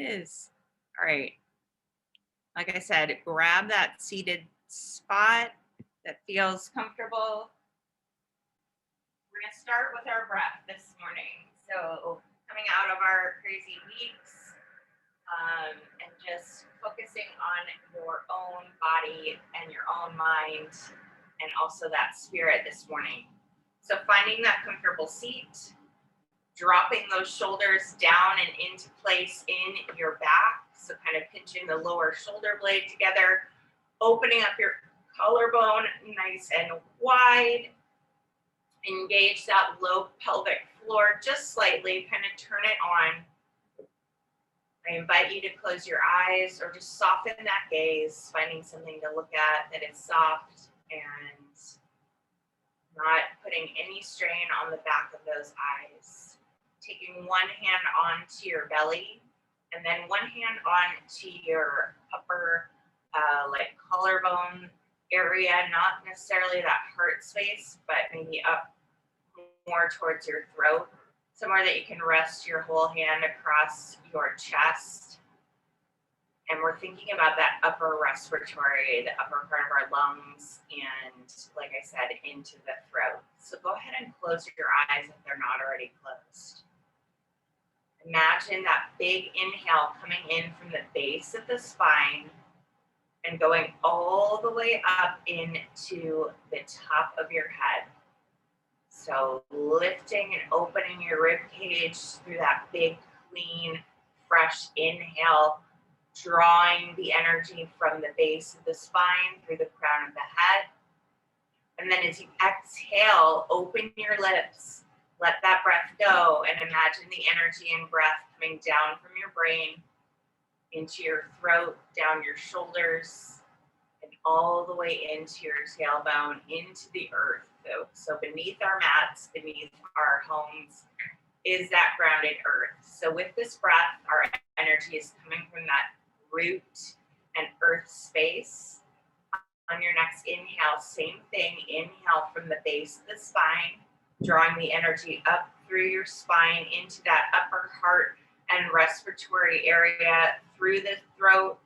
is. All right. Like I said, grab that seated spot that feels comfortable. We're going to start with our breath this morning. So, coming out of our crazy weeks, and just focusing on your own body and your own mind, and also that spirit this morning. So, finding that comfortable seat, dropping those shoulders down and into place in your back. So, kind of pinching the lower shoulder blade together, opening up your collarbone nice and wide. Engage that low pelvic floor just slightly, kind of turn it on. I invite you to close your eyes or just soften that gaze, finding something to look at that is soft and not putting any strain on the back of those eyes. Taking one hand onto your belly and then one hand onto your upper like collarbone area, not necessarily that heart space, but maybe up more towards your throat, somewhere that you can rest your whole hand across your chest. And we're thinking about that upper respiratory, the upper part of our lungs, and like I said, into the throat. So go ahead and close your eyes if they're not already closed. Imagine that big inhale coming in from the base of the spine and going all the way up into the top of your head. So lifting and opening your rib cage through that big, clean, fresh inhale, drawing the energy from the base of the spine through the crown of the head. And then as you exhale, open your lips, let that breath go, and imagine the energy and breath coming down from your brain into your throat, down your shoulders, and all the way into your tailbone, into the earth. So beneath our mats, beneath our homes, is that grounded earth. So with this breath, our energy is coming from that root and earth space. On your next inhale, same thing. Inhale from the base of the spine, drawing the energy up through your spine into that upper heart and respiratory area, through the throat,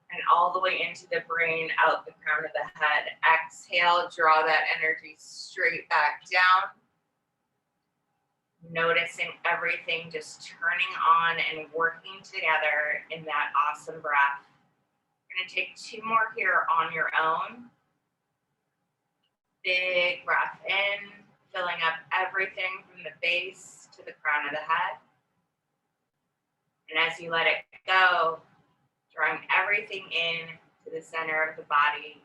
and all the way into the brain, out the crown of the head. Exhale, draw that energy straight back down. Noticing everything just turning on and working together in that awesome breath. We're going to take two more here on your own. Big breath in, filling up everything from the base to the crown of the head. And as you let it go, drawing everything in to the center of the body,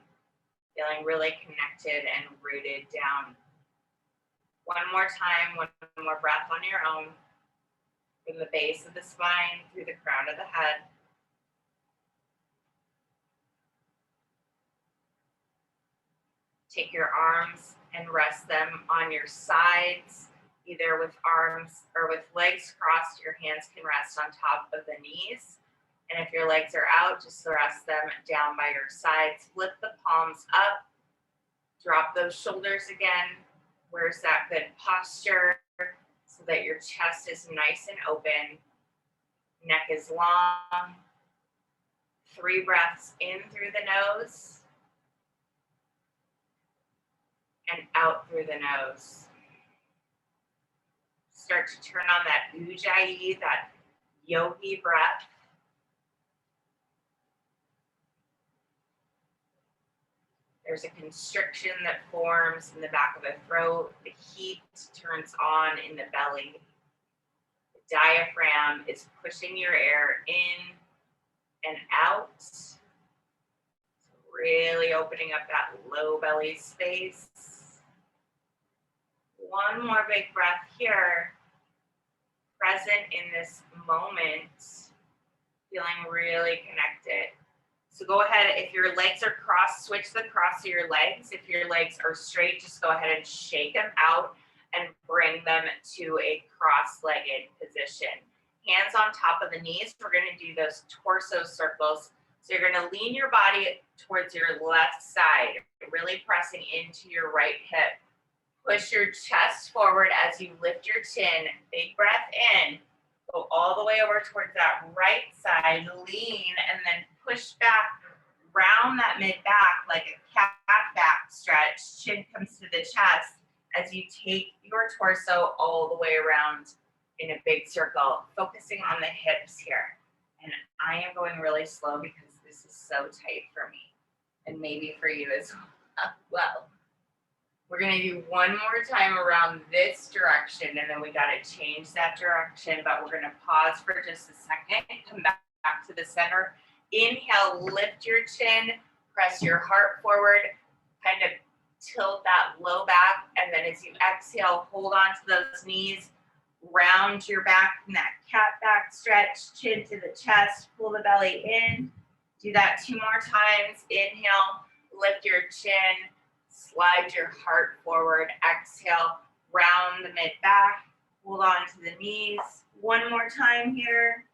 feeling really connected and rooted down. One more time, one more breath on your own, from the base of the spine through the crown of the head. Take your arms and rest them on your sides, either with arms or with legs crossed. Your hands can rest on top of the knees. And if your legs are out, just rest them down by your sides. Flip the palms up. Drop those shoulders again. Where's that good posture so that your chest is nice and open. Neck is long. 3 breaths in through the nose and out through the nose. Start to turn on that ujjayi, that yogi breath. There's a constriction that forms in the back of the throat. The heat turns on in the belly. The diaphragm is pushing your air in and out. So really opening up that low belly space. One more big breath here. Present in this moment, feeling really connected. So go ahead, if your legs are crossed, switch the cross of your legs. If your legs are straight, just go ahead and shake them out and bring them to a cross-legged position. Hands on top of the knees. We're going to do those torso circles. So you're going to lean your body towards your left side, really pressing into your right hip. Push your chest forward as you lift your chin. Big breath in. Go all the way way over towards that right side, lean, and then push back, round that mid back like a cat back stretch. Chin comes to the chest as you take your torso all the way around in a big circle, focusing on the hips here. And I am going really slow because this is so tight for me, and maybe for you as well. We're gonna do one more time around this direction, and then we gotta change that direction, but we're gonna pause for just a second, come back to the center. Inhale, lift your chin, press your heart forward, kind of tilt that low back, and then as you exhale, hold on to those knees, round your back in that cat back stretch, chin to the chest, pull the belly in. Do that 2 more times. Inhale, lift your chin, slide your heart forward. Exhale, round the mid back, hold on to the knees. 1 more time here.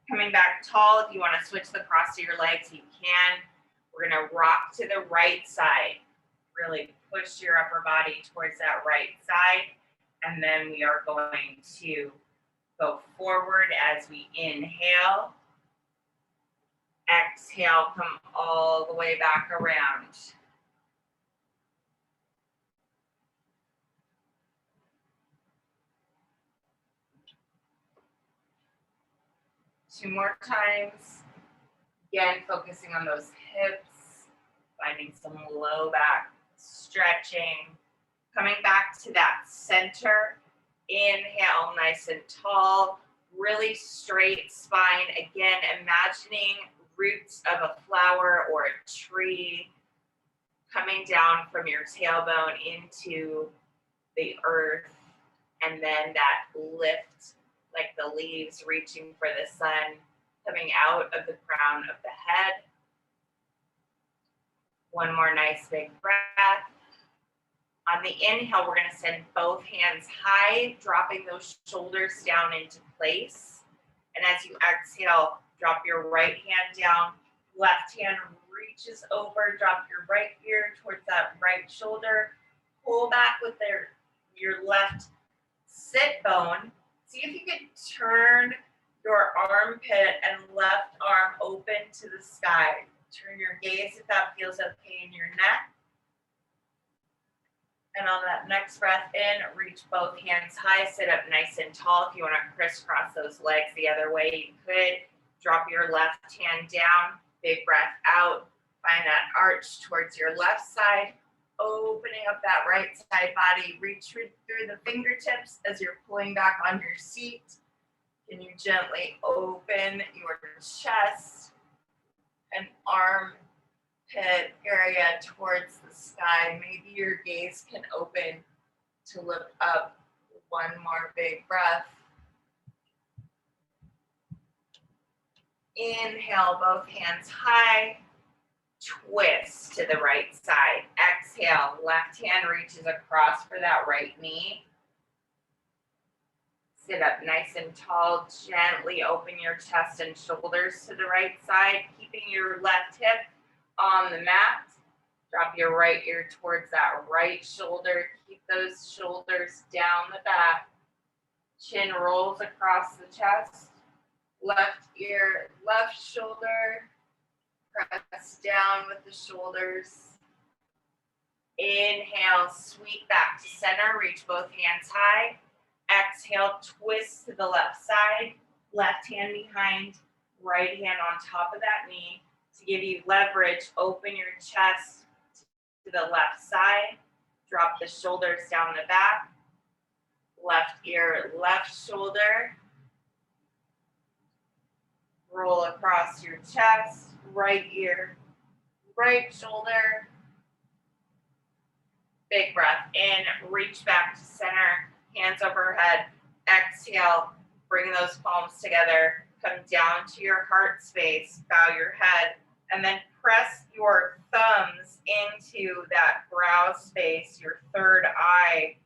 Coming back tall. If you want to switch the cross to your legs, you can. We're going to rock to the right side. Really push your upper body towards that right side. And then we are going to go forward as we inhale. Exhale, come all the way back around. Two more times. Again, focusing on those hips, finding some low back stretching. Coming back to that center. Inhale, nice and tall, really straight spine. Again, imagining roots of a flower or a tree coming down from your tailbone into the earth, and then that lift like the leaves reaching for the sun coming out of the crown of the head. One more nice big breath. On the inhale, we're going to send both hands high, dropping those shoulders down into place. And as you exhale, drop your right hand down, left hand reaches over, drop your right ear towards that right shoulder, pull back with your left sit bone. See if you can turn your armpit and left arm open to the sky. Turn your gaze if that feels okay in your neck. And on that next breath in, reach both hands high, sit up nice and tall. If you want to crisscross those legs the other way, you could. Drop your left hand down, big breath out. Find that arch towards your left side, opening up that right side body. Reach through the fingertips as you're pulling back on your seat. Can you gently open your chest and armpit area towards the sky? Maybe your gaze can open to look up. One more big breath. Inhale, both hands high. Twist to the right side. Exhale, left hand reaches across for that right knee. Sit up nice and tall. Gently open your chest and shoulders to the right side, keeping your left hip on the mat. Drop your right ear towards that right shoulder. Keep those shoulders down the back. Chin rolls across the chest. Left ear, left shoulder. Press down with the shoulders. Inhale, sweep back to center. Reach both hands high. Exhale, twist to the left side. Left hand behind, right hand on top of that knee. To give you leverage, open your chest to the left side. Drop the shoulders down the back. Left ear, left shoulder. Roll across your chest. Right ear, right shoulder. Big breath in, reach back to center, hands overhead. Exhale, bring those palms together. Come down to your heart space, bow your head, and then press your thumbs into that brow space, your third eye.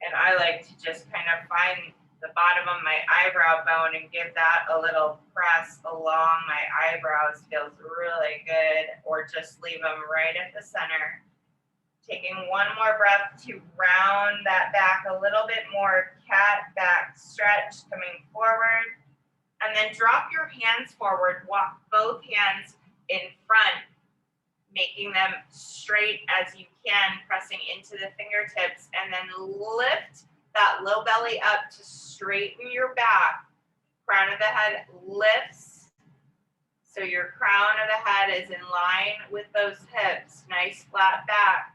And I like to just kind of find the bottom of my eyebrow bone and give that a little press along my eyebrows. Feels really good. or just leave them right at the center. Taking one more breath to round that back a little bit more, cat back stretch, coming forward. And then drop your hands forward, walk both hands in front, making them straight as you can, pressing into the fingertips, and then lift that low belly up to straighten your back. Crown of the head lifts, so your crown of the head is in line with those hips, nice flat back.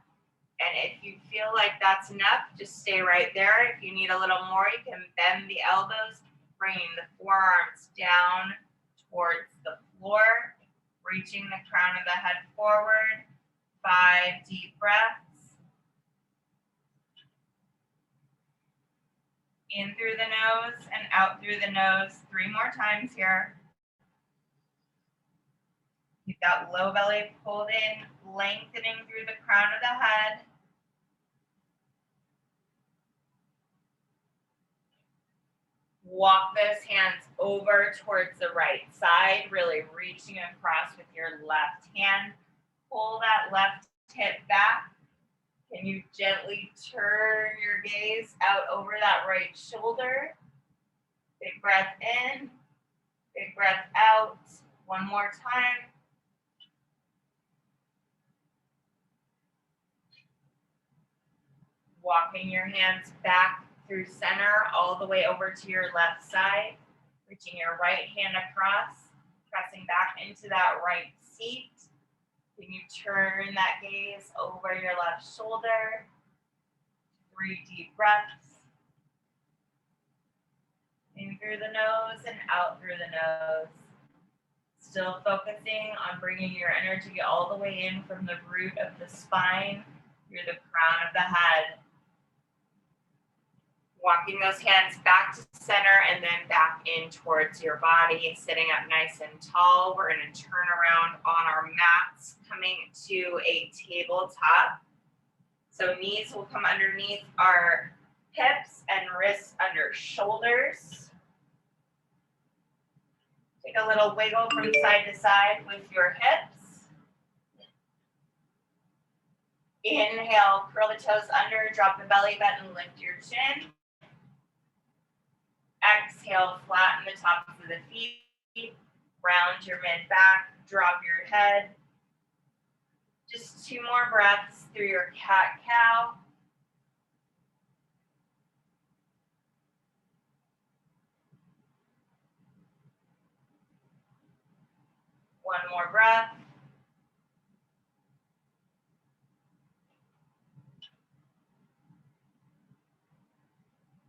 And if you feel like that's enough, just stay right there. If you need a little more, you can bend the elbows, bringing the forearms down towards the floor, reaching the crown of the head forward. 5 deep breaths. In through the nose and out through the nose. 3 more times here. Keep that low belly pulled in, lengthening through the crown of the head. Walk those hands over towards the right side, really reaching across with your left hand. Pull that left hip back. Can you gently turn your gaze out over that right shoulder? Big breath in, big breath out. One more time. Walking your hands back through center all the way over to your left side. Reaching your right hand across, pressing back into that right seat. Can you turn that gaze over your left shoulder? 3 deep breaths. In through the nose and out through the nose. Still focusing on bringing your energy all the way in from the root of the spine through the crown of the head. Walking those hands back to center and then back in towards your body, sitting up nice and tall. We're going to turn around on our mats, coming to a tabletop. So knees will come underneath our hips and wrists under shoulders. Take a little wiggle from side to side with your hips. Inhale, curl the toes under, drop the belly button, lift your chin. Exhale, flatten the tops of the feet, round your mid back, drop your head. Just 2 more breaths through your cat-cow. One more breath.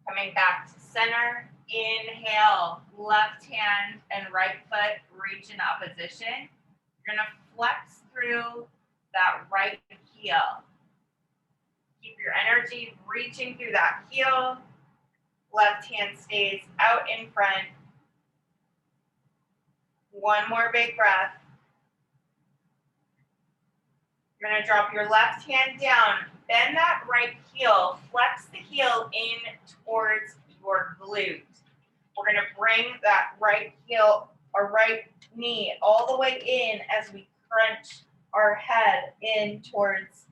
Coming back to center. Inhale, left hand and right foot reach in opposition. You're going to flex through that right heel. Keep your energy reaching through that heel. Left hand stays out in front. One more big breath. You're going to drop your left hand down. Bend that right heel. Flex the heel in towards your glute. We're going to bring that right heel or right knee all the way in as we crunch our head in towards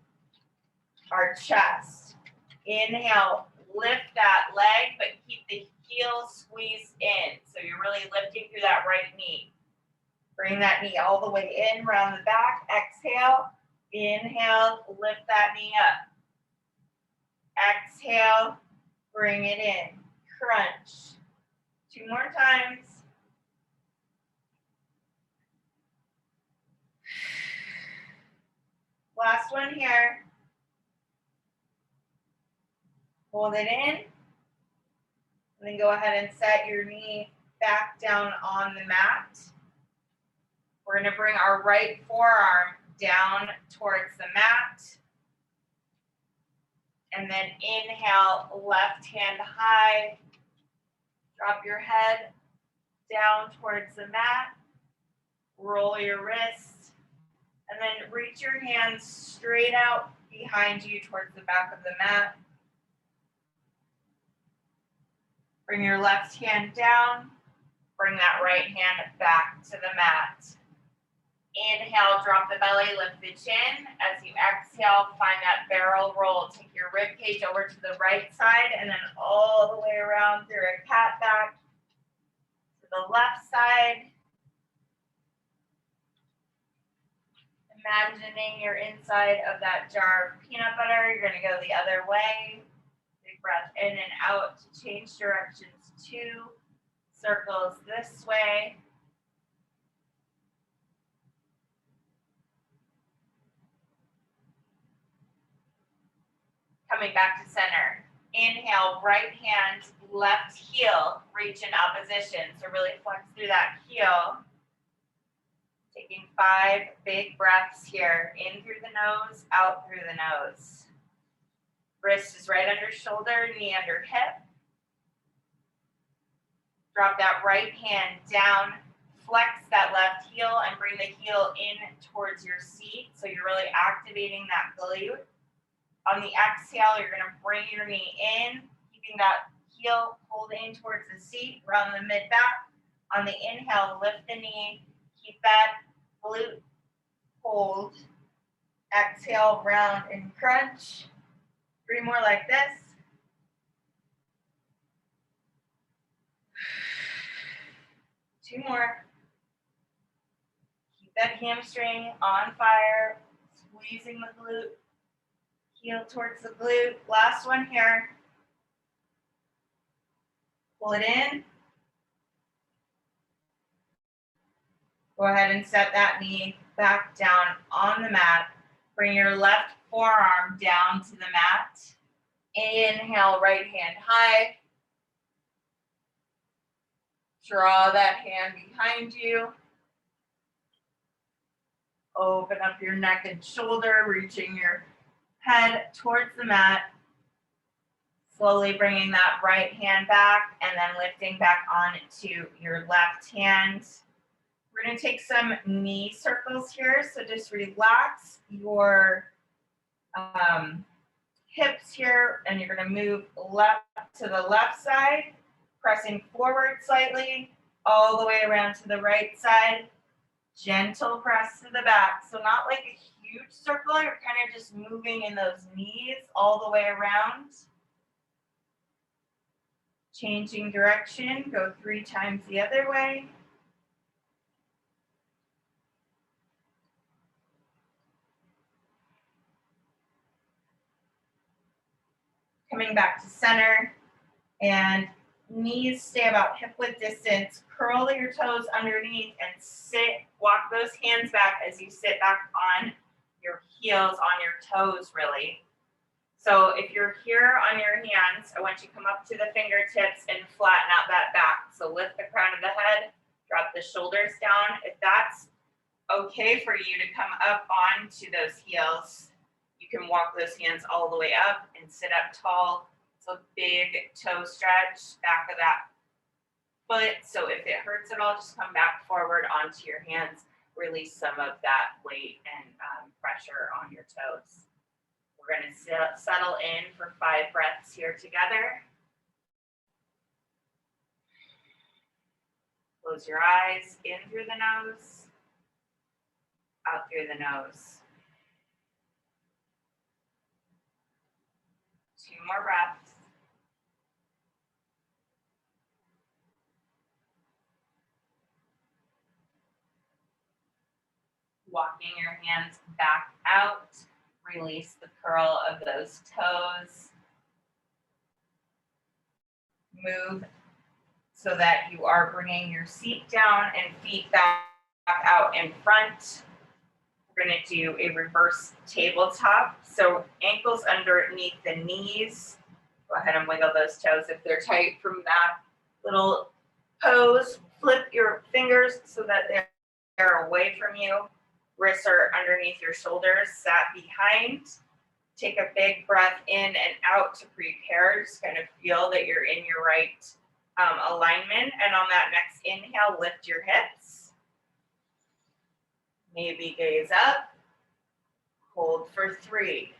our chest. Inhale, lift that leg, but keep the heel squeezed in. So you're really lifting through that right knee. Bring that knee all the way in, round the back. Exhale, inhale, lift that knee up. Exhale, bring it in. Crunch. 2 more times. Last one here. Hold it in. And then go ahead and set your knee back down on the mat. We're going to bring our right forearm down towards the mat. And then inhale, left hand high. Drop your head down towards the mat. Roll your wrists. And then reach your hands straight out behind you towards the back of the mat. Bring your left hand down. Bring that right hand back to the mat. Inhale, drop the belly, lift the chin. As you exhale, find that barrel roll. Take your rib cage over to the right side and then all the way around through a cat back to the left side. Imagining you're inside of that jar of peanut butter. You're going to go the other way. Big breath in and out to change directions. 2 circles this way. Coming back to center. Inhale, right hand, left heel, reach in opposition. So really flex through that heel. Taking 5 big breaths here. In through the nose, out through the nose. Wrist is right under shoulder, knee under hip. Drop that right hand down. Flex that left heel and bring the heel in towards your seat. So you're really activating that glute. On the exhale, you're going to bring your knee in, keeping that heel pulled in towards the seat, around the mid-back. On the inhale, lift the knee, keep that glute hold. Exhale, round and crunch. 3 more like this. Two more. Keep that hamstring on fire, squeezing the glute. Heel towards the glute. Last one here. Pull it in. Go ahead and set that knee back down on the mat. Bring your left forearm down to the mat. Inhale, right hand high. Draw that hand behind you. Open up your neck and shoulder, reaching your head towards the mat. Slowly bringing that right hand back and then lifting back onto your left hand. We're going to take some knee circles here. So just relax your hips here, and you're going to move left to the left side, pressing forward slightly, all the way around to the right side. Gentle press to the back. So not like a huge circle, you're kind of just moving in those knees all the way around. Changing direction, go 3 times the other way. Coming back to center, and knees stay about hip width distance. Curl your toes underneath and sit. Walk those hands back as you sit back on your heels, on your toes, really. So if you're here on your hands, I want you to come up to the fingertips and flatten out that back. So lift the crown of the head, drop the shoulders down. If that's okay for you to come up onto those heels, you can walk those hands all the way up and sit up tall. So big toe stretch, back of that foot. So if it hurts at all, just come back forward onto your hands. Release some of that weight and pressure on your toes. We're going to settle in for 5 breaths here together. Close your eyes, in through the nose, out through the nose. 2 more breaths. Walking your hands back out. Release the curl of those toes. Move so that you are bringing your seat down and feet back out in front. We're going to do a reverse tabletop. So ankles underneath the knees. Go ahead and wiggle those toes if they're tight from that little pose. Flip your fingers so that they're away from you. Wrists are underneath your shoulders, sat behind. Take a big breath in and out to prepare. Just kind of feel that you're in your right alignment. And on that next inhale, lift your hips. Maybe gaze up. Hold for 3,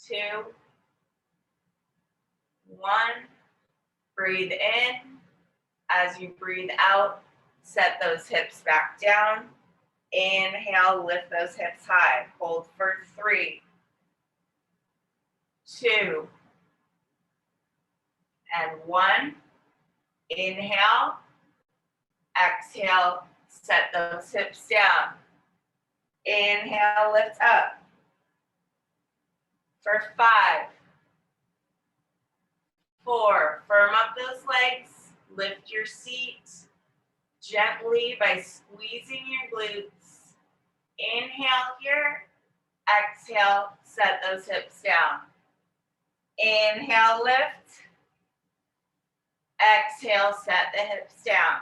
2, 1. Breathe in. As you breathe out, set those hips back down. Inhale, lift those hips high. Hold for 3, 2, and 1. Inhale, exhale, set those hips down. Inhale, lift up. For 5, 4, firm up those legs, lift your seat gently by squeezing your glutes. Inhale here, exhale, set those hips down. Inhale, lift. Exhale, set the hips down.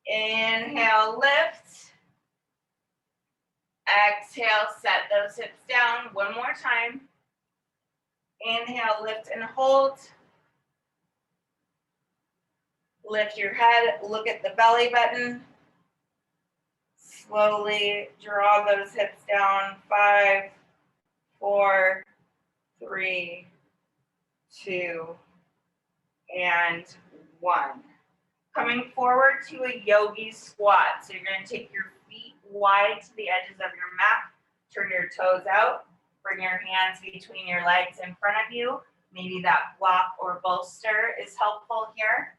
Inhale, lift. Exhale, set those hips down. One more time. Inhale, lift and hold. Lift your head, look at the belly button. Slowly draw those hips down. 5, 4, 3, 2, and 1. Coming forward to a yogi squat. So you're going to take your feet wide to the edges of your mat. Turn your toes out. Bring your hands between your legs in front of you. Maybe that block or bolster is helpful here.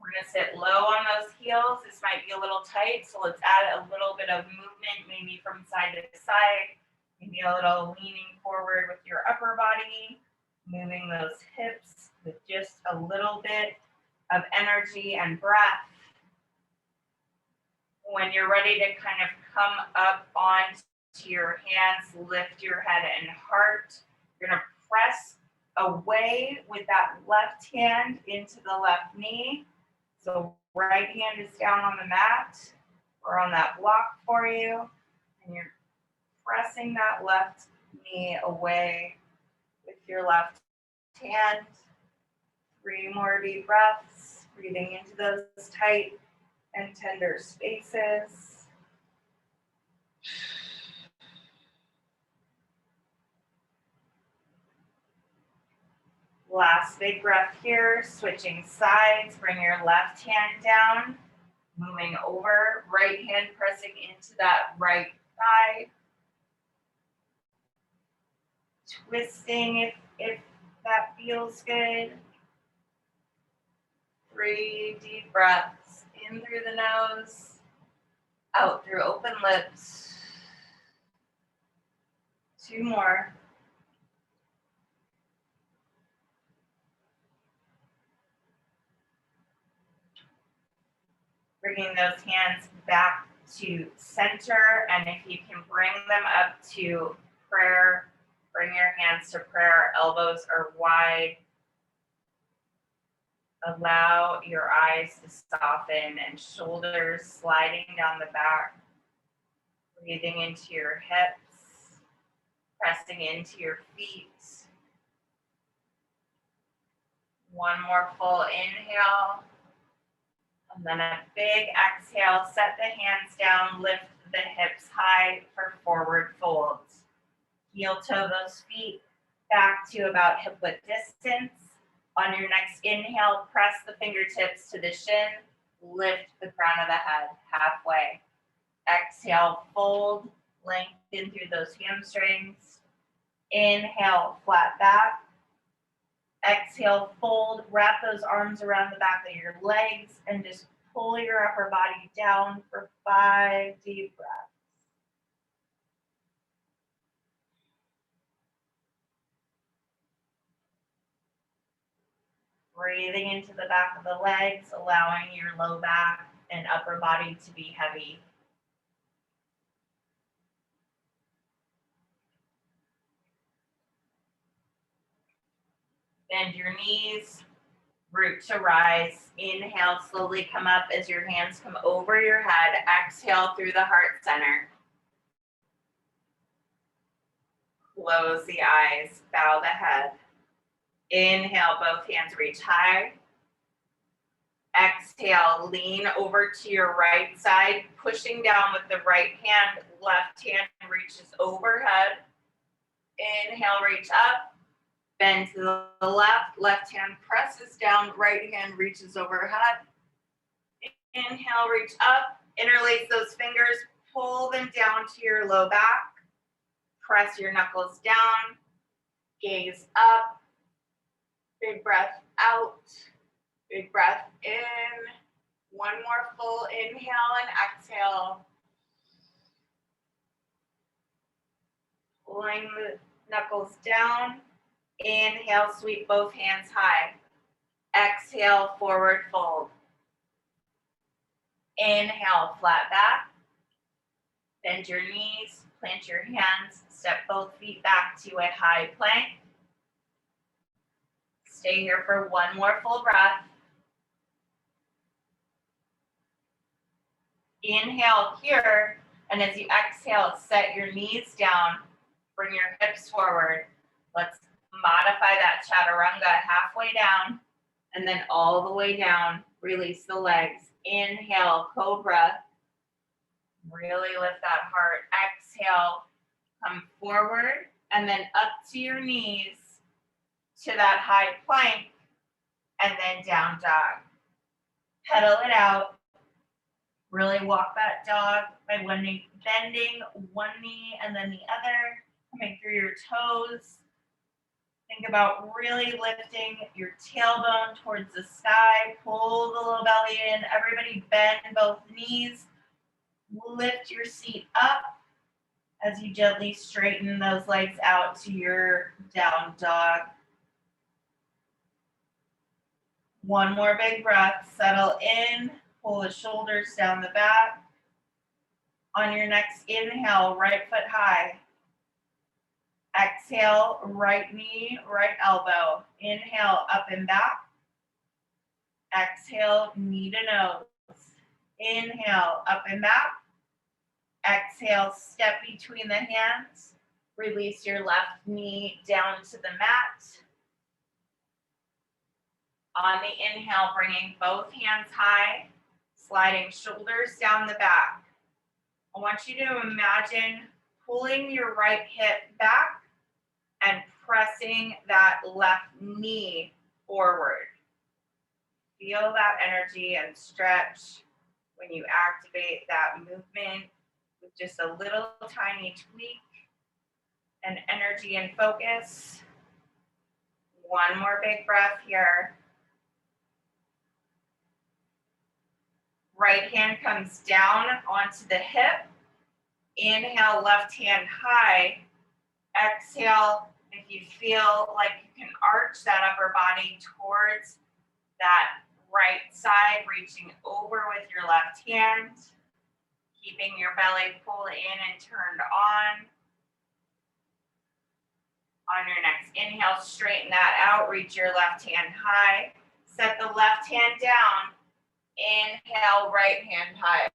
We're going to sit low on those heels. This might be a little tight, so let's add a little bit of movement, maybe from side to side. Maybe a little leaning forward with your upper body. Moving those hips with just a little bit of energy and breath. When you're ready to kind of come up onto your hands, lift your head and heart. You're going to press away with that left hand into the left knee. So right hand is down on the mat or on that block for you. And you're pressing that left knee away with your left hand. 3 more deep breaths, breathing into those tight and tender spaces. Last big breath here, switching sides, bring your left hand down, moving over, right hand pressing into that right thigh. Twisting if that feels good. 3 deep breaths, in through the nose, out through open lips. 2 more. Bringing those hands back to center, and if you can bring them up to prayer, bring your hands to prayer, elbows are wide. Allow your eyes to soften and shoulders sliding down the back. Breathing into your hips, pressing into your feet. 1 more full inhale. And then a big exhale, set the hands down, lift the hips high for forward folds. Heel toe those feet back to about hip width distance. On your next inhale, press the fingertips to the shin, lift the crown of the head halfway. Exhale, fold, lengthen through those hamstrings. Inhale, flat back. Exhale, fold, wrap those arms around the back of your legs and just pull your upper body down for 5 deep breaths. Breathing into the back of the legs, allowing your low back and upper body to be heavy. Bend your knees, root to rise. Inhale, slowly come up as your hands come over your head. Exhale through the heart center. Close the eyes, bow the head. Inhale, both hands reach high. Exhale, lean over to your right side, pushing down with the right hand. Left hand reaches overhead. Inhale, reach up. Bend to the left, left hand presses down, right hand reaches overhead. Inhale, reach up. Interlace those fingers, pull them down to your low back, press your knuckles down, gaze up, big breath out, big breath in. One more full inhale and exhale. Pulling the knuckles down. Inhale, sweep both hands high. Exhale, forward fold. Inhale, flat back. Bend your knees, plant your hands, step both feet back to a high plank. Stay here for one more full breath. Inhale here, and as you exhale, set your knees down, bring your hips forward. Let's modify that chaturanga halfway down, and then all the way down, release the legs. Inhale, cobra. Really lift that heart. Exhale, come forward, and then up to your knees to that high plank, and then down dog. Pedal it out. Really walk that dog by bending one knee and then the other, coming through your toes. Think about really lifting your tailbone towards the sky. Pull the low belly in. Everybody bend both knees. Lift your seat up as you gently straighten those legs out to your down dog. One more big breath. Settle in. Pull the shoulders down the back. On your next inhale, right foot high. Exhale, right knee, right elbow. Inhale, up and back. Exhale, knee to nose. Inhale, up and back. Exhale, step between the hands. Release your left knee down to the mat. On the inhale, bringing both hands high. Sliding shoulders down the back. I want you to imagine pulling your right hip back and pressing that left knee forward. Feel that energy and stretch when you activate that movement with just a little tiny tweak and energy and focus. One more big breath here. Right hand comes down onto the hip. Inhale, left hand high. Exhale, if you feel like you can arch that upper body towards that right side, reaching over with your left hand, keeping your belly pulled in and turned on. On your next inhale, straighten that out, reach your left hand high. Set the left hand down. Inhale, right hand high.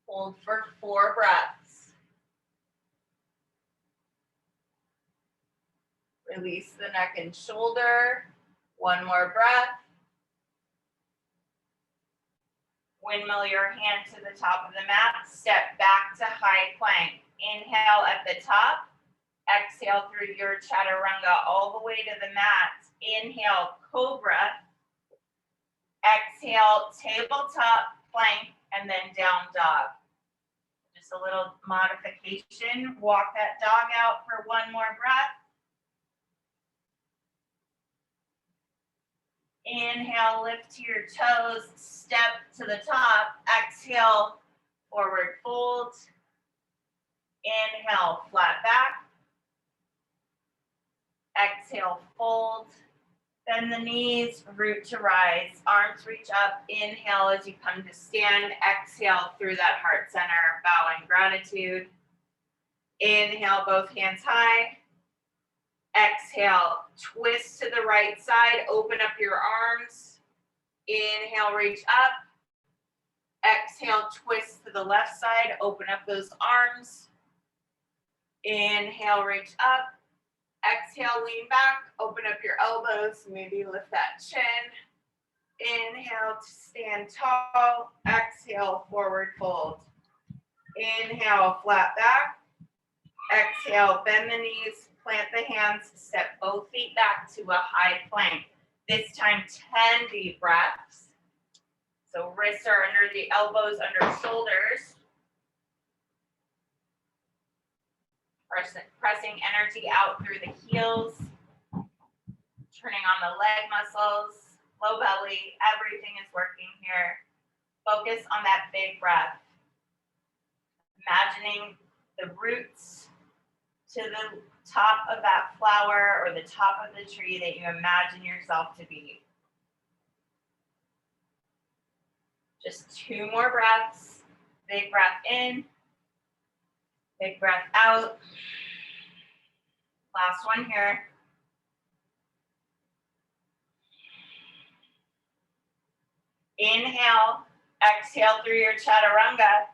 Hold for 4 breaths. Release the neck and shoulder. One more breath. Windmill your hand to the top of the mat. Step back to high plank. Inhale at the top. Exhale through your chaturanga all the way to the mat. Inhale, cobra. Exhale, tabletop plank, and then down dog. Just a little modification. Walk that dog out for one more breath. Inhale, lift to your toes, step to the top. Exhale, forward fold. Inhale, flat back. Exhale, fold. Bend the knees, root to rise. Arms reach up. Inhale as you come to stand. Exhale through that heart center, bowing gratitude. Inhale, both hands high. Exhale, twist to the right side. Open up your arms. Inhale, reach up. Exhale, twist to the left side. Open up those arms. Inhale, reach up. Exhale, lean back, open up your elbows, maybe lift that chin. Inhale to stand tall. Exhale, forward fold. Inhale, flat back. Exhale, bend the knees, plant the hands, step both feet back to a high plank. This time, 10 deep breaths. So wrists are under the elbows, under shoulders. Pressing energy out through the heels. Turning on the leg muscles, low belly, everything is working here. Focus on that big breath. Imagining the roots to the top of that flower or the top of the tree that you imagine yourself to be. Just 2 more breaths. Big breath in, big breath out. Last one here. Inhale, exhale through your chaturanga.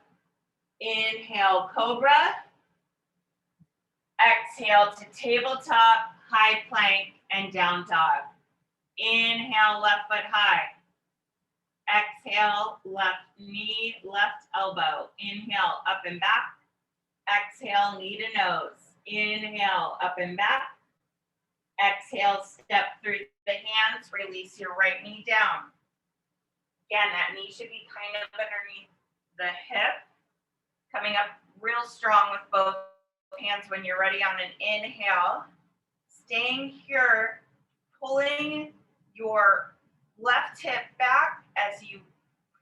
Inhale, cobra. Exhale to tabletop, high plank, and down dog. Inhale, left foot high. Exhale, left knee, left elbow. Inhale, up and back. Exhale, knee to nose. Inhale, up and back. Exhale, step through the hands, release your right knee down. Again, that knee should be kind of underneath the hip. Coming up real strong with both hands when you're ready on an inhale. Staying here, pulling your left hip back as you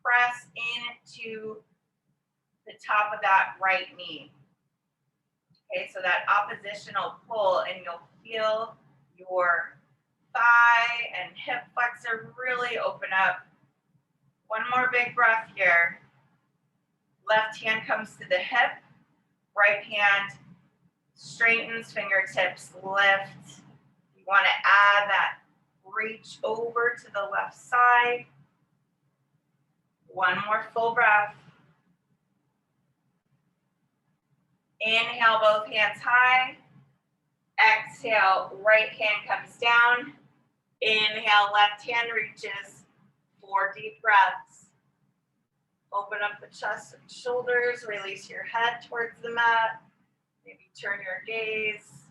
press into the top of that right knee. Okay, so that oppositional pull, and you'll feel your thigh and hip flexor really open up. One more big breath here. Left hand comes to the hip, right hand straightens, fingertips lift. You want to add that reach over to the left side. One more full breath. Inhale, both hands high. Exhale, right hand comes down. Inhale, left hand reaches. 4 deep breaths. Open up the chest and shoulders. Release your head towards the mat. Maybe turn your gaze.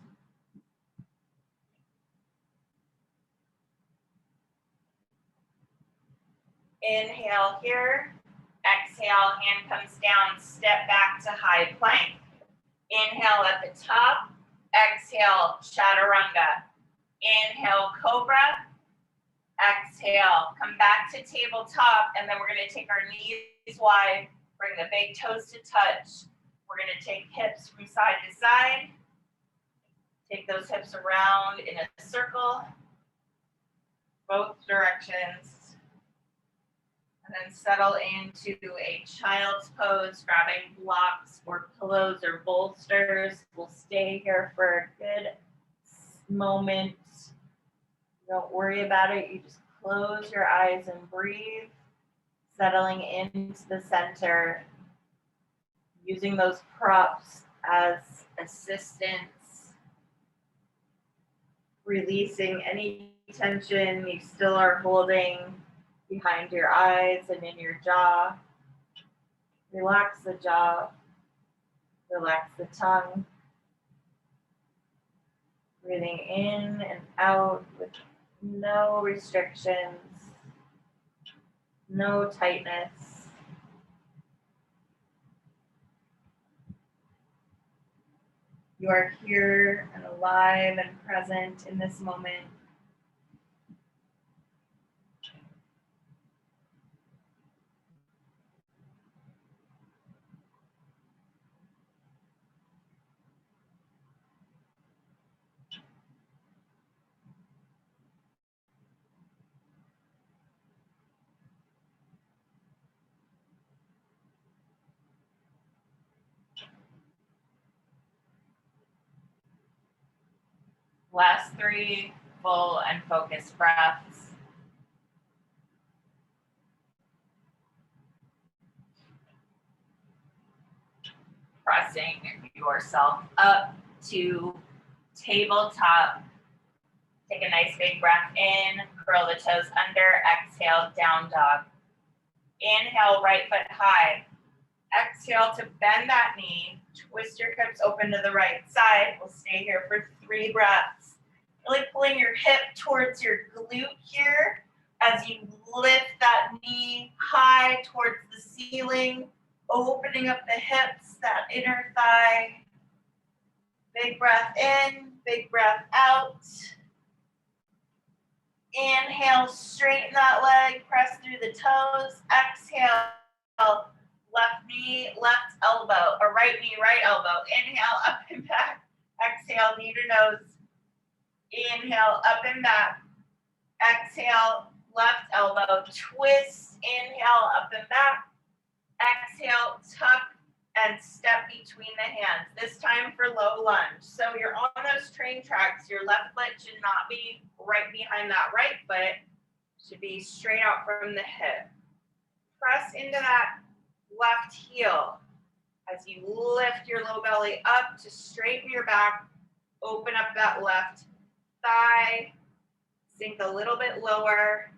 Inhale here. Exhale, hand comes down. Step back to high plank. Inhale at the top. Exhale, chaturanga. Inhale, cobra. Exhale, come back to tabletop, and then we're going to take our knees wide, bring the big toes to touch. We're going to take hips from side to side. Take those hips around in a circle, both directions. And then settle into a child's pose, grabbing blocks or pillows or bolsters. We'll stay here for a good moment. Don't worry about it. You just close your eyes and breathe, settling into the center, using those props as assistance, releasing any tension you still are holding behind your eyes and in your jaw. Relax the jaw, relax the tongue. Breathing in and out with no restrictions, no tightness. You are here and alive and present in this moment. Last 3 full and focused breaths. Pressing yourself up to tabletop. Take a nice big breath in, curl the toes under, exhale, down dog. Inhale, right foot high. Exhale to bend that knee, twist your hips open to the right side. We'll stay here for 3 breaths. Really pulling your hip towards your glute here as you lift that knee high towards the ceiling, opening up the hips, that inner thigh. Big breath in, big breath out. Inhale, straighten that leg, press through the toes. Exhale, left knee, left elbow, or right knee, right elbow. Inhale, up and back. Exhale, knee to nose. Inhale, up and back. Exhale, left elbow, twist. Inhale, up and back. Exhale, tuck and step between the hands. This time for low lunge. So you're on those train tracks. Your left foot should not be right behind that right foot. Should be straight out from the hip. Press into that left heel as you lift your low belly up to straighten your back. Open up that left thigh. Sink a little bit lower.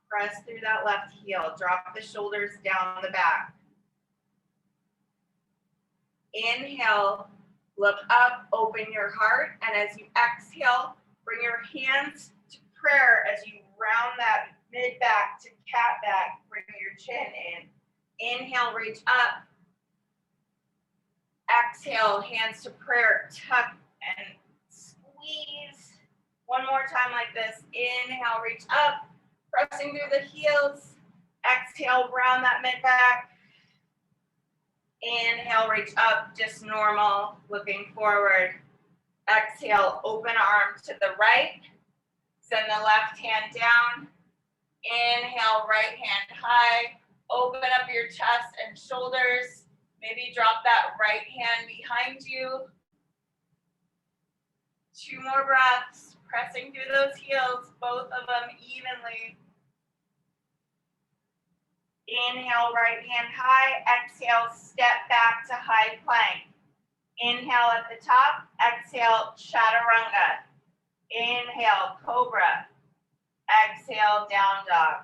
Press through that left heel. Drop the shoulders down the back. Inhale, look up, open your heart, and as you exhale, bring your hands to prayer as you round that mid back to cat back. Bring your chin in. Inhale, reach up. Exhale, hands to prayer, tuck and squeeze. One more time like this. Inhale, reach up, pressing through the heels. Exhale, round that mid back. Inhale, reach up, just normal, looking forward. Exhale, open arm to the right. Send the left hand down. Inhale, right hand high. Open up your chest and shoulders. Maybe drop that right hand behind you. 2 more breaths, pressing through those heels, both of them evenly. Inhale, right hand high. Exhale, step back to high plank. Inhale at the top. Exhale, chaturanga. Inhale, cobra. Exhale, down dog.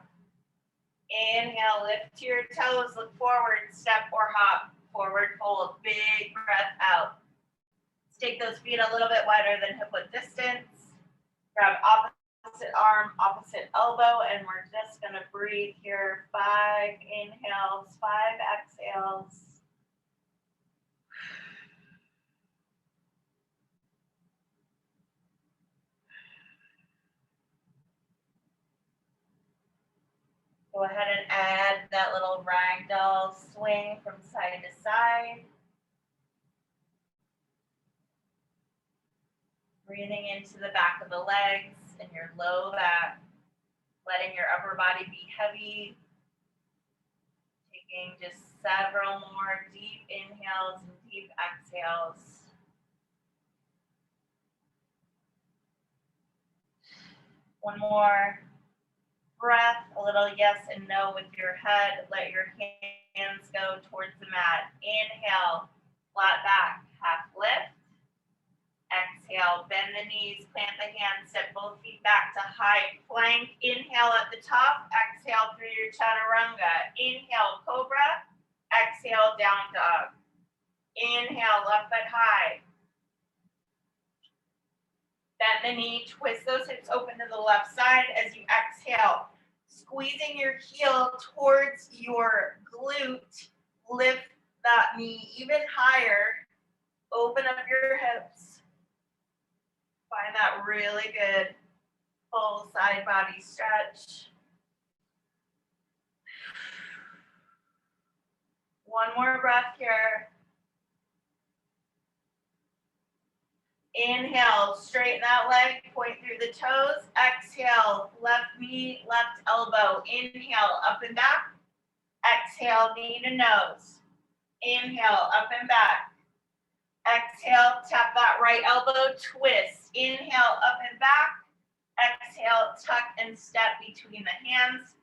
Inhale, lift to your toes, look forward, step or hop. Forward fold, big breath out. Let's take those feet a little bit wider than hip width distance. Grab opposite arm, opposite elbow, and we're just gonna breathe here. 5 inhales, 5 exhales. Go ahead and add that little ragdoll swing from side to side. Breathing into the back of the legs and your low back, letting your upper body be heavy. Taking just several more deep inhales and deep exhales. One more breath, a little yes and no with your head. Let your hands go towards the mat. Inhale, flat back, half lift. Exhale, bend the knees, plant the hands, step both feet back to high plank. Inhale at the top, exhale through your chaturanga. Inhale, cobra. Exhale, down dog. Inhale, left foot high. Bend the knee, twist those hips open to the left side as you exhale. Squeezing your heel towards your glute. Lift that knee even higher. Open up your hips. Find that really good full side body stretch. One more breath here. Inhale, straighten that leg, point through the toes. Exhale, left knee, left elbow. Inhale, up and back. Exhale, knee to nose. Inhale, up and back. Exhale, tap that right elbow, twist. Inhale, up and back. Exhale, tuck and step between the hands.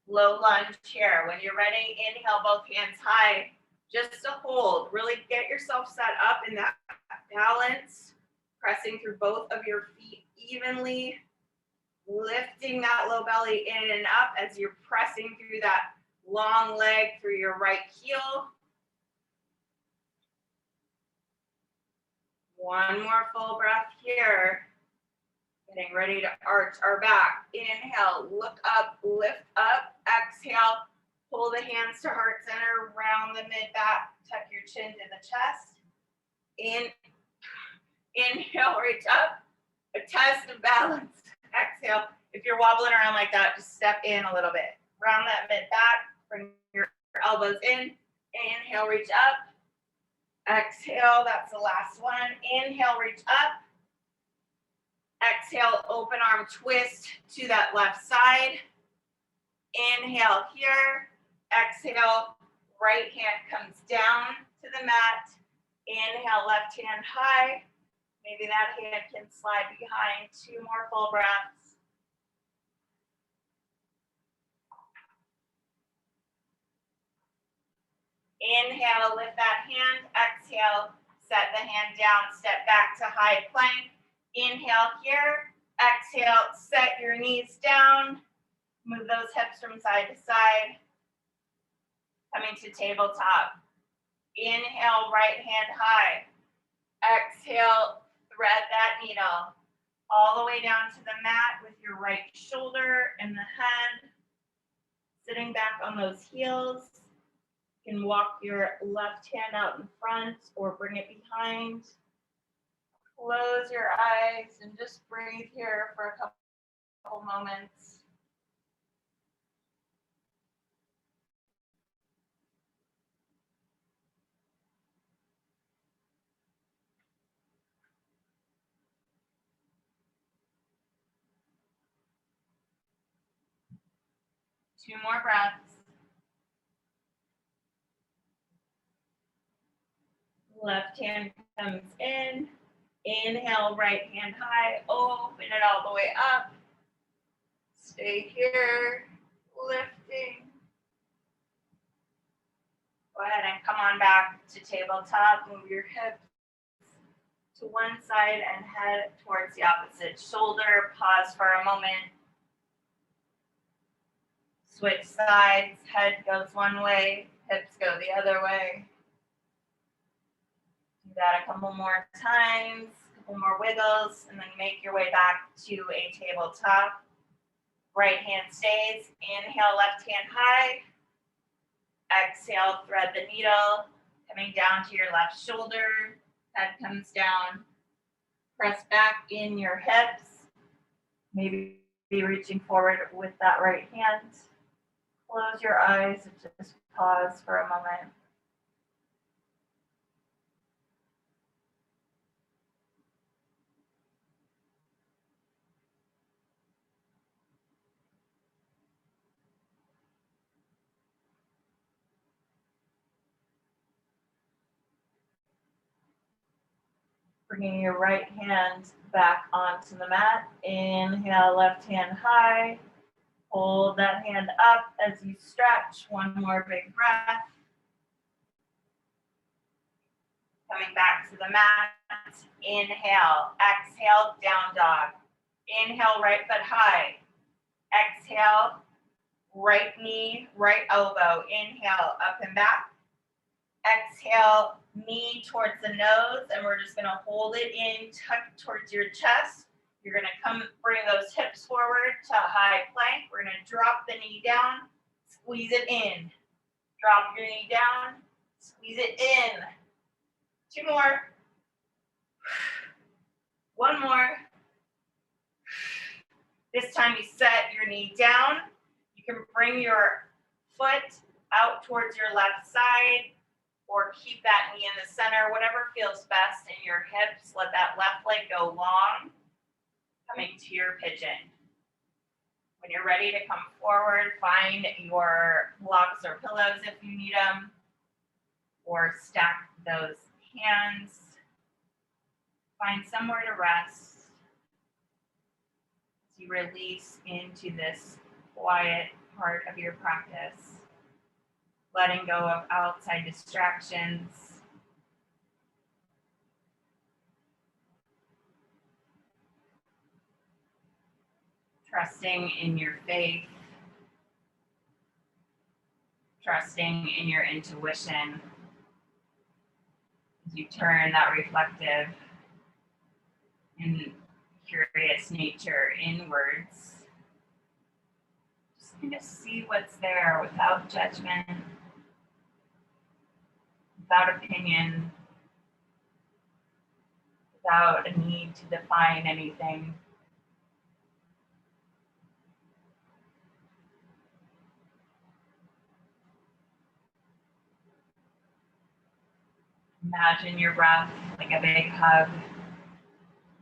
Low lunge here. When you're ready, inhale, both hands high. Just to hold. Really get yourself set up in that balance. Pressing through both of your feet evenly. Lifting that low belly in and up as you're pressing through that long leg through your right heel. One more full breath here. Getting ready to arch our back. Inhale, look up, lift up. Exhale, pull the hands to heart center, round the mid back, tuck your chin to the chest. Inhale, reach up, a test of balance. Exhale, if you're wobbling around like that, just step in a little bit. Round that mid back, bring your elbows in. Inhale, reach up. Exhale, that's the last one. Inhale, reach up. Exhale, open arm twist to that left side. Inhale here. Exhale, right hand comes down to the mat. Inhale, left hand high. Maybe that hand can slide behind. 2 more full breaths. Inhale, lift that hand. Exhale, set the hand down, step back to high plank. Inhale here. Exhale, set your knees down. Move those hips from side to side. Coming to tabletop. Inhale, right hand high. Exhale, thread that needle all the way down to the mat with your right shoulder and the head. Sitting back on those heels. You can walk your left hand out in front or bring it behind. Close your eyes and just breathe here for a couple moments. Two more breaths. Left hand comes in. Inhale, right hand high. Open it all the way up. Stay here, lifting. Go ahead and come on back to tabletop. Move your hips to one side and head towards the opposite shoulder. Pause for a moment. Switch sides. Head goes one way, hips go the other way. Do that a couple more times, a couple more wiggles, and then make your way back to a tabletop. Right hand stays. Inhale, left hand high. Exhale, thread the needle, coming down to your left shoulder. Head comes down. Press back in your hips. Maybe be reaching forward with that right hand. Close your eyes and just pause for a moment. Bringing your right hand back onto the mat. Inhale, left hand high. Hold that hand up as you stretch. One more big breath. Coming back to the mat. Inhale, exhale, down dog. Inhale, right foot high. Exhale, right knee, right elbow. Inhale, up and back. Exhale, knee towards the nose, and we're just gonna hold it in, tuck towards your chest. You're gonna come, bring those hips forward to high plank. We're gonna drop the knee down, squeeze it in. Drop your knee down, squeeze it in. 2 more. 1 more. This time you set your knee down. You can bring your foot out towards your left side or keep that knee in the center, whatever feels best in your hips. Let that left leg go long, coming to your pigeon. When you're ready to come forward, find your blocks or pillows if you need them, or stack those hands. Find somewhere to rest as you release into this quiet part of your practice, letting go of outside distractions. Trusting in your faith, trusting in your intuition as you turn that reflective and curious nature inwards. Just kind of see what's there without judgment, without opinion, without a need to define anything. Imagine your breath like a big hug,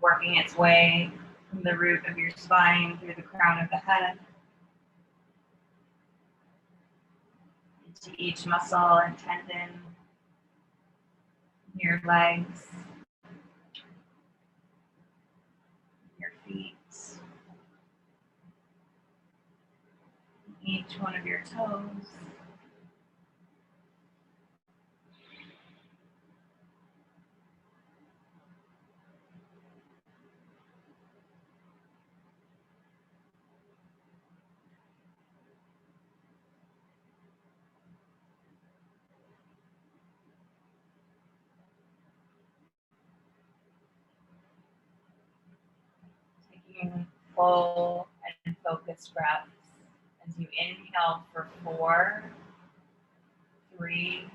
working its way from the root of your spine through the crown of the head, into each muscle and tendon, your legs, your feet, each one of your toes. Taking full and focused breaths as you inhale for 4, 3,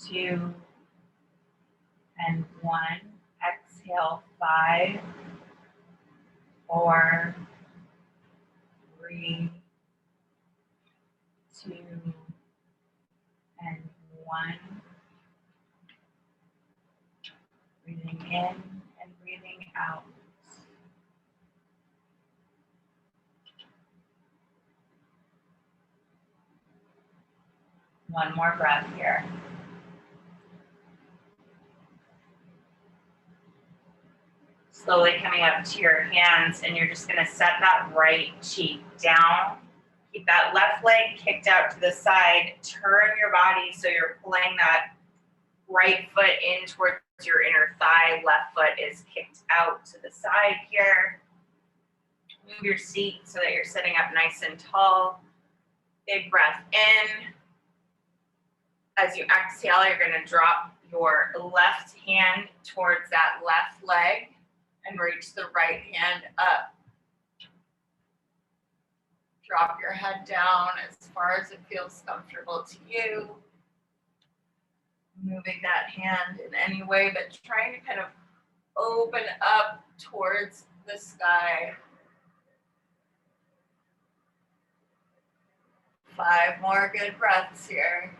2, and 1. Exhale 5, 4, 3, 2, and 1. Breathing in and breathing out. One more breath here. Slowly coming up to your hands, and you're just going to set that right cheek down. Keep that left leg kicked out to the side. Turn your body so you're pulling that right foot in towards your inner thigh. Left foot is kicked out to the side here. Move your seat so that you're sitting up nice and tall. Big breath in. As you exhale, you're going to drop your left hand towards that left leg and reach the right hand up. Drop your head down as far as it feels comfortable to you. Moving that hand in any way, but trying to kind of open up towards the sky. 5 more good breaths here.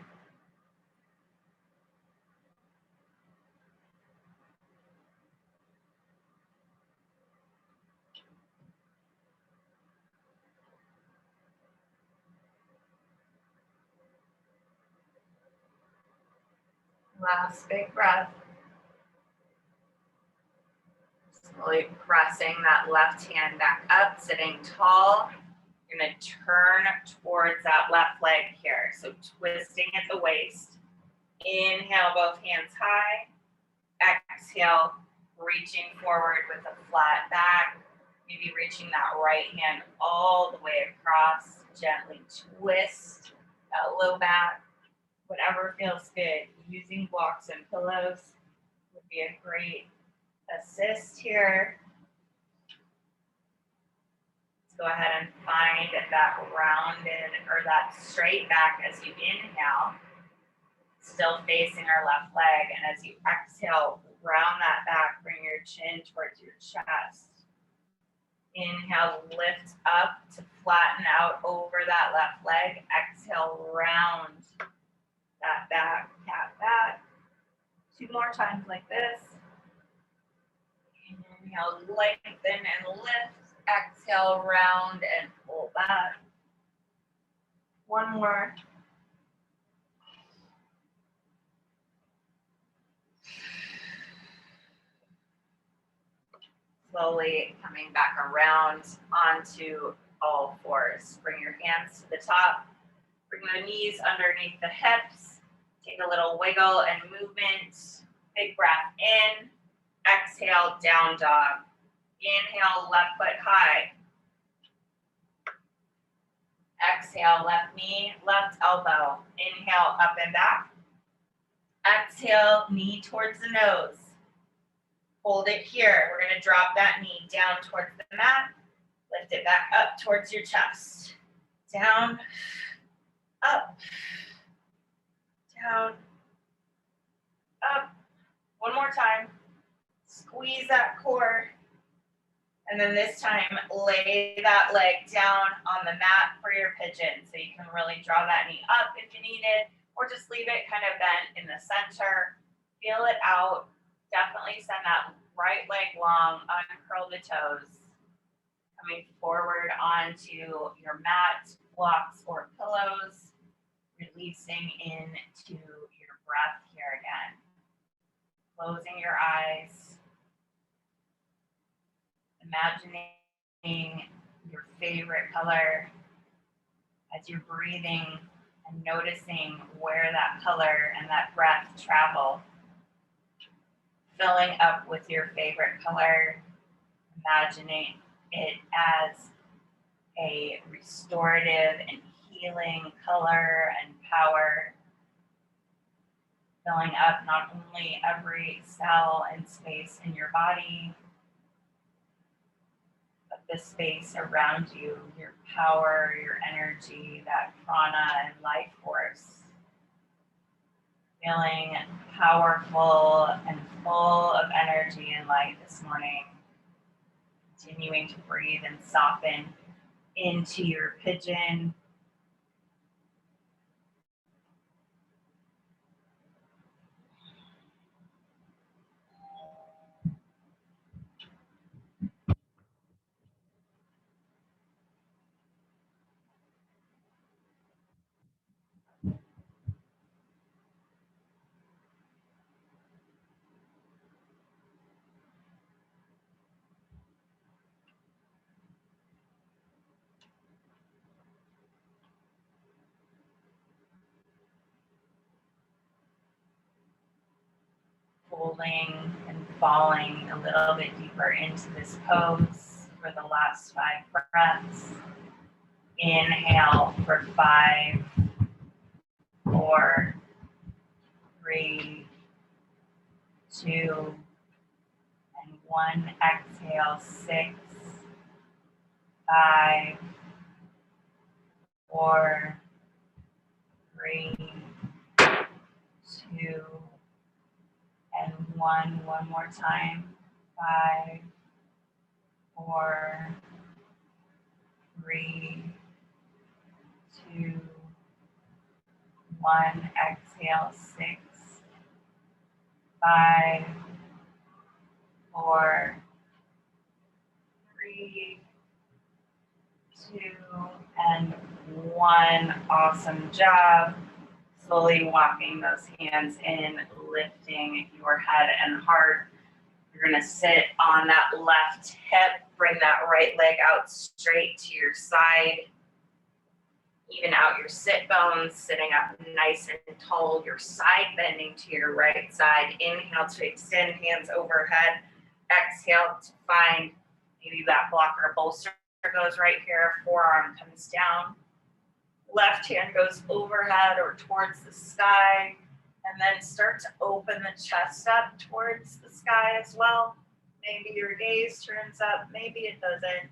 Last big breath. Slowly pressing that left hand back up, sitting tall. You're going to turn towards that left leg here. So twisting at the waist. Inhale, both hands high. Exhale, reaching forward with a flat back. Maybe reaching that right hand all the way across. Gently twist that low back. Whatever feels good. Using blocks and pillows would be a great assist here. Let's go ahead and find that rounded or that straight back as you inhale. Still facing our left leg. And as you exhale, round that back, bring your chin towards your chest. Inhale, lift up to flatten out over that left leg. Exhale, round that back, cat back. 2 more times like this. Inhale, lengthen and lift. Exhale, round and pull back. 1 more. Slowly coming back around onto all 4s. Bring your hands to the top. Bring the knees underneath the hips. Take a little wiggle and movement. Big breath in. Exhale, down dog. Inhale, left foot high. Exhale, left knee, left elbow. Inhale, up and back. Exhale, knee towards the nose. Hold it here. We're going to drop that knee down towards the mat. Lift it back up towards your chest. Down, up, down, up. One more time. Squeeze that core. And then this time, lay that leg down on the mat for your pigeon. So you can really draw that knee up if you need it, or just leave it kind of bent in the center. Feel it out. Definitely send that right leg long, uncurl the toes. Coming forward onto your mat, blocks, or pillows. Releasing into your breath here again. Closing your eyes. Imagining your favorite color as you're breathing and noticing where that color and that breath travel. Filling up with your favorite color, imagining it as a restorative and healing color and power. Filling up not only every cell and space in your body, but the space around you, your power, your energy, that prana and life force. Feeling powerful and full of energy and light this morning. Continuing to breathe and soften into your pigeon. Folding and falling a little bit deeper into this pose for the last 5 breaths. Inhale for 5, 4, 3, 2, and 1. Exhale, 6, 5, 4, 3, 2, and 1. One more time. 5, 4, 3, 2, 1. Exhale, 6, 5, 4, 3, 2, and 1. Awesome job. Slowly walking those hands in, lifting your head and heart. You're going to sit on that left hip, bring that right leg out straight to your side. Even out your sit bones, sitting up nice and tall, your side bending to your right side. Inhale to extend, hands overhead. Exhale to find maybe that blocker bolster goes right here, forearm comes down. Left hand goes overhead or towards the sky, and then start to open the chest up towards the sky as well. Maybe your gaze turns up, maybe it doesn't.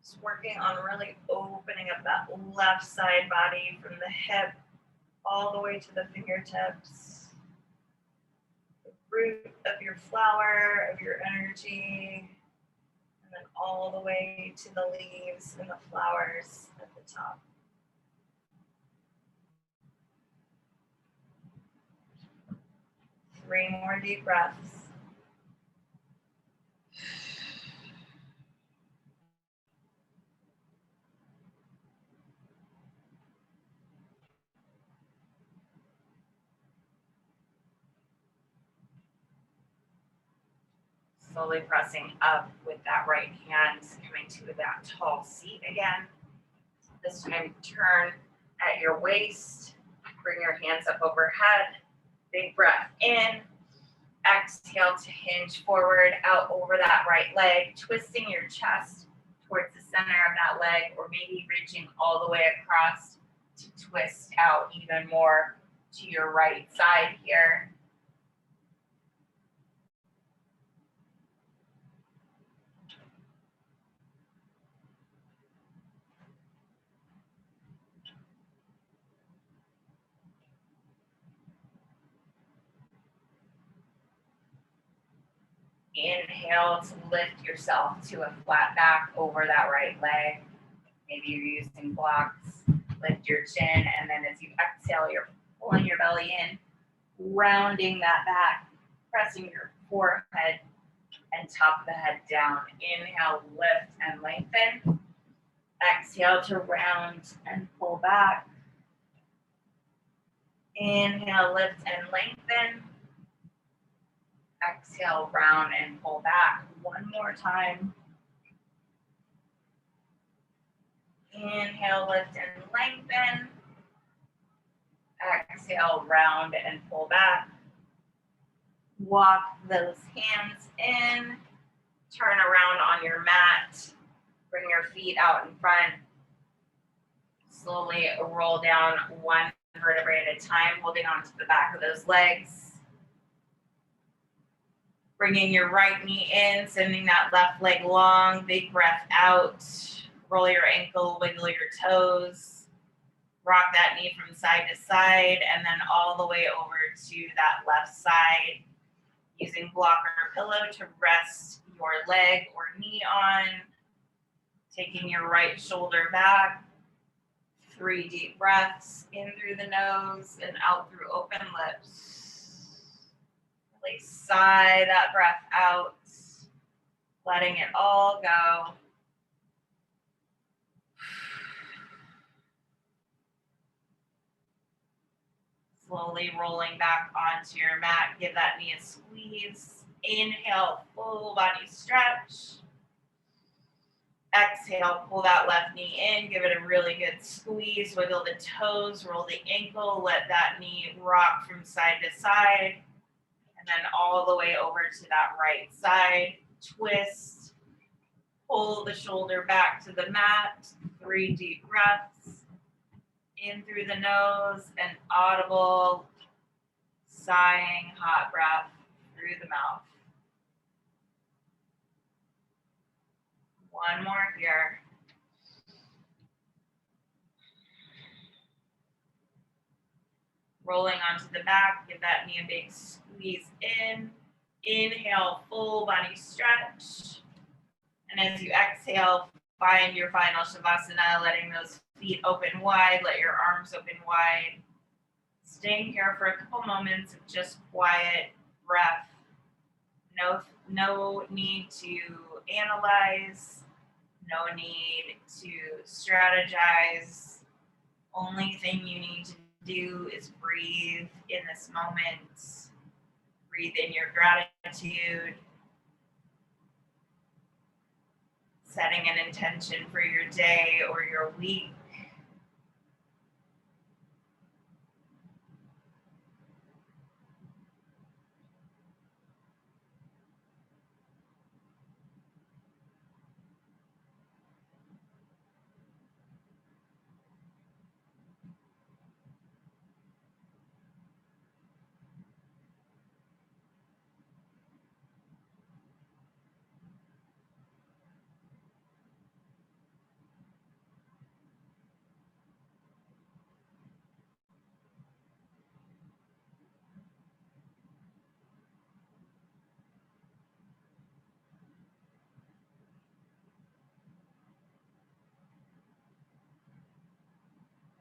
Just working on really opening up that left side body from the hip all the way to the fingertips. The root of your flower, of your energy, and then all the way to the leaves and the flowers at the top. Three more deep breaths. Slowly pressing up with that right hand, coming to that tall seat again. This time turn at your waist, bring your hands up overhead. Big breath in. Exhale to hinge forward, out over that right leg, twisting your chest towards the center of that leg, or maybe reaching all the way across to twist out even more to your right side here. Inhale to lift yourself to a flat back over that right leg. Maybe you're using blocks. Lift your chin, and then as you exhale, you're pulling your belly in, rounding that back, pressing your forehead and tuck the head down. Inhale, lift and lengthen. Exhale to round and pull back. Inhale, lift and lengthen. Exhale, round and pull back. One more time. Inhale, lift and lengthen. Exhale, round and pull back. Walk those hands in. Turn around on your mat. Bring your feet out in front. Slowly roll down one vertebrae at a time, holding onto the back of those legs. Bringing your right knee in, sending that left leg long. Big breath out. Roll your ankle, wiggle your toes. Rock that knee from side to side, and then all the way over to that left side. Using block or pillow to rest your leg or knee on. Taking your right shoulder back. 3 deep breaths in through the nose and out through open lips. Really sigh that breath out, letting it all go. Slowly rolling back onto your mat. Give that knee a squeeze. Inhale, full body stretch. Exhale, pull that left knee in. Give it a really good squeeze. Wiggle the toes, roll the ankle. Let that knee rock from side to side. And then all the way over to that right side. Twist. Pull the shoulder back to the mat. 3 deep breaths. In through the nose, an audible, sighing, hot breath through the mouth. One more here. Rolling onto the back, give that knee a big squeeze in. Inhale, full body stretch. And as you exhale, find your final Shavasana, letting those feet open wide, let your arms open wide. Staying here for a couple moments of just quiet breath. No need to analyze, no need to strategize. Only thing you need to do is breathe in this moment. Breathe in your gratitude. Setting an intention for your day or your week.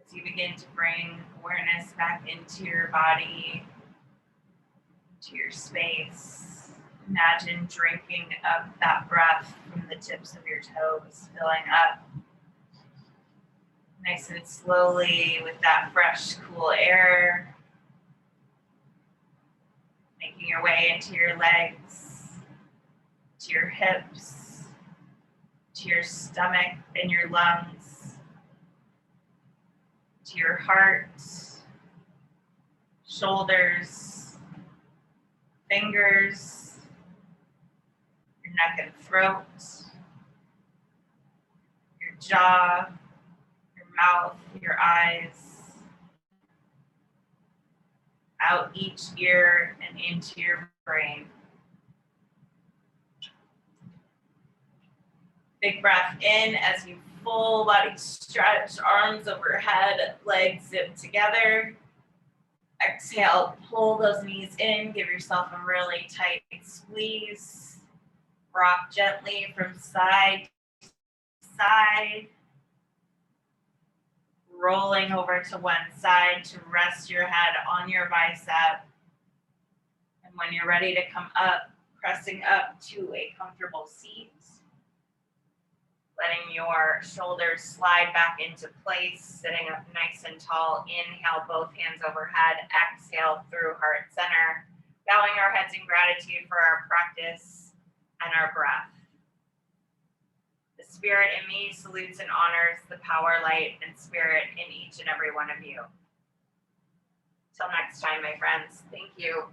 As you begin to bring awareness back into your body, to your space, imagine drinking up that breath from the tips of your toes, filling up nice and slowly with that fresh, cool air, making your way into your legs, to your hips, to your stomach and your lungs, to your heart, shoulders, fingers, your neck and throat, your jaw, your mouth, your eyes, out each ear and into your brain. Big breath in as you full body stretch, arms overhead, legs zip together. Exhale, pull those knees in, give yourself a really tight squeeze. Rock gently from side to side, rolling over to one side to rest your head on your bicep. And when you're ready to come up, pressing up to a comfortable seat, letting your shoulders slide back into place, sitting up nice and tall. Inhale, both hands overhead. Exhale through heart center, bowing our heads in gratitude for our practice and our breath. The spirit in me salutes and honors the power, light, and spirit in each and every one of you. Till next time, my friends. Thank you.